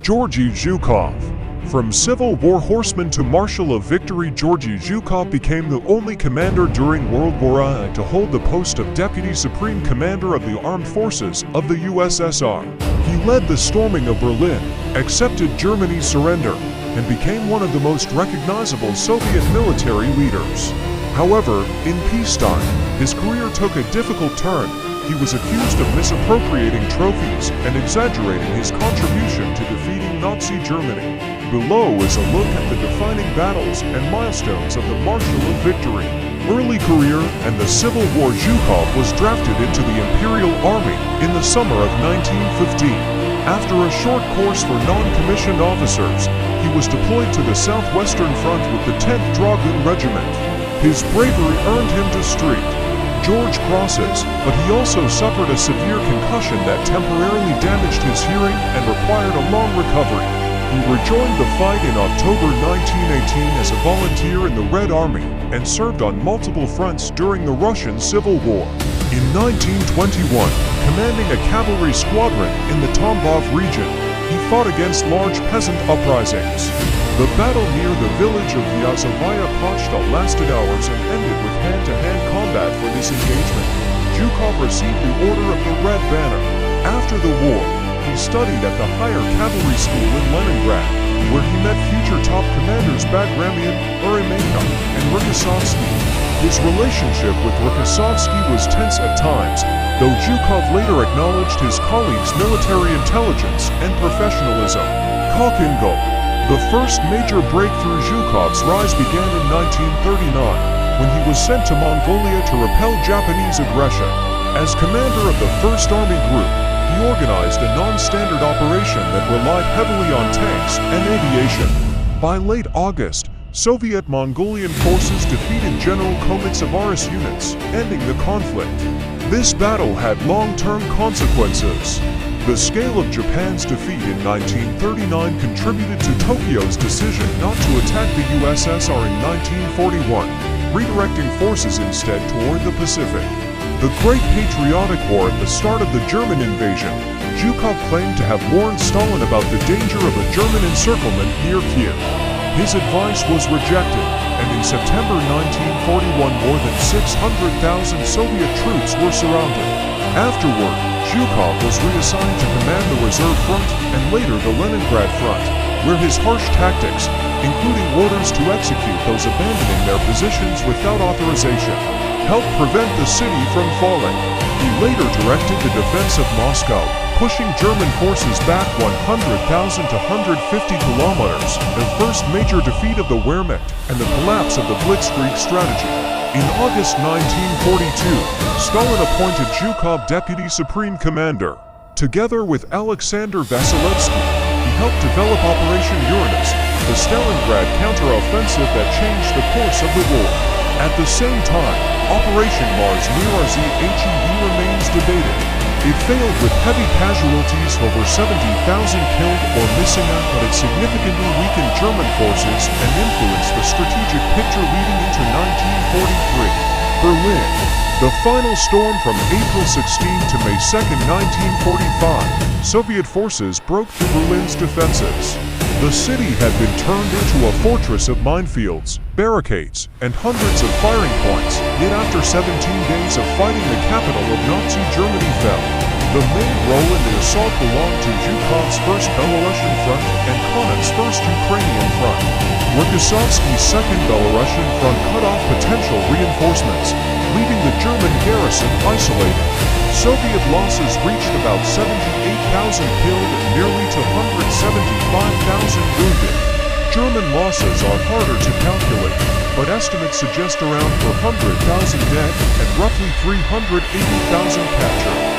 Georgy Zhukov. From Civil War horseman to Marshal of Victory, Georgy Zhukov became the only commander during World War I to hold the post of Deputy Supreme Commander of the Armed Forces of the USSR. He led the storming of Berlin, accepted Germany's surrender, and became one of the most recognizable Soviet military leaders. However, in peacetime, his career took a difficult turn. He was accused of misappropriating trophies and exaggerating his contribution to defeating Nazi Germany. Below is a look at the defining battles and milestones of the Marshal of Victory. Early career and the Civil War. Zhukov was drafted into the Imperial Army in the summer of 1915. After a short course for non-commissioned officers, he was deployed to the Southwestern Front with the 10th Dragoon Regiment. His bravery earned him to St. George crosses, but he also suffered a severe concussion that temporarily damaged his hearing and required a long recovery. He rejoined the fight in October 1918 as a volunteer in the Red Army and served on multiple fronts during the Russian Civil War. In 1921, commanding a cavalry squadron in the Tambov region, he fought against large peasant uprisings. The battle near the village of Vyazovaya Pochta lasted hours and ended with hand-to-hand combat. For this engagement, Zhukov received the Order of the Red Banner. After the war, he studied at the Higher Cavalry School in Leningrad, where he met future top commanders Bagramian, Eremenko, and Rokossovsky. His relationship with Rokossovsky was tense at times, though Zhukov later acknowledged his colleagues' military intelligence and professionalism. Kokingol. The first major breakthrough. Zhukov's rise began in 1939, when he was sent to Mongolia to repel Japanese aggression. As commander of the 1st Army Group, he organized a non-standard operation that relied heavily on tanks and aviation. By late August, Soviet-Mongolian forces defeated General Komitsavaris units, ending the conflict. This battle had long-term consequences. The scale of Japan's defeat in 1939 contributed to Tokyo's decision not to attack the USSR in 1941, redirecting forces instead toward the Pacific. The Great Patriotic War. At the start of the German invasion, Zhukov claimed to have warned Stalin about the danger of a German encirclement near Kiev. His advice was rejected, and in September 1941 more than 600,000 Soviet troops were surrounded. Afterward, Zhukov was reassigned to command the Reserve Front and later the Leningrad Front, where his harsh tactics, including orders to execute those abandoning their positions without authorization, helped prevent the city from falling. He later directed the defense of Moscow, pushing German forces back 100,000 to 150 kilometers, the first major defeat of the Wehrmacht and the collapse of the Blitzkrieg strategy. In August 1942, Stalin appointed Zhukov Deputy Supreme Commander. Together with Alexander Vasilevsky, he helped develop Operation Uranus, the Stalingrad counteroffensive that changed the course of the war. At the same time, Operation Mars Near remains debated. It failed with heavy casualties, over 70,000 killed or missing, but it significantly weakened German forces and influenced the strategic picture leading into 1943. Berlin. The final storm from April 16 to May 2, 1945, Soviet forces broke through Berlin's defenses. The city had been turned into a fortress of minefields, barricades, and hundreds of firing points, yet after 17 days of fighting, the capital of Nazi Germany fell. The main role in the assault belonged to Zhukov's 1st Belarusian Front and Konev's 1st Ukrainian Front. Rokossovsky's 2nd Belarusian Front cut off potential reinforcements, leaving the German garrison isolated. Soviet losses reached about 78,000 killed and nearly 275,000 wounded. German losses are harder to calculate, but estimates suggest around 400,000 dead and roughly 380,000 captured.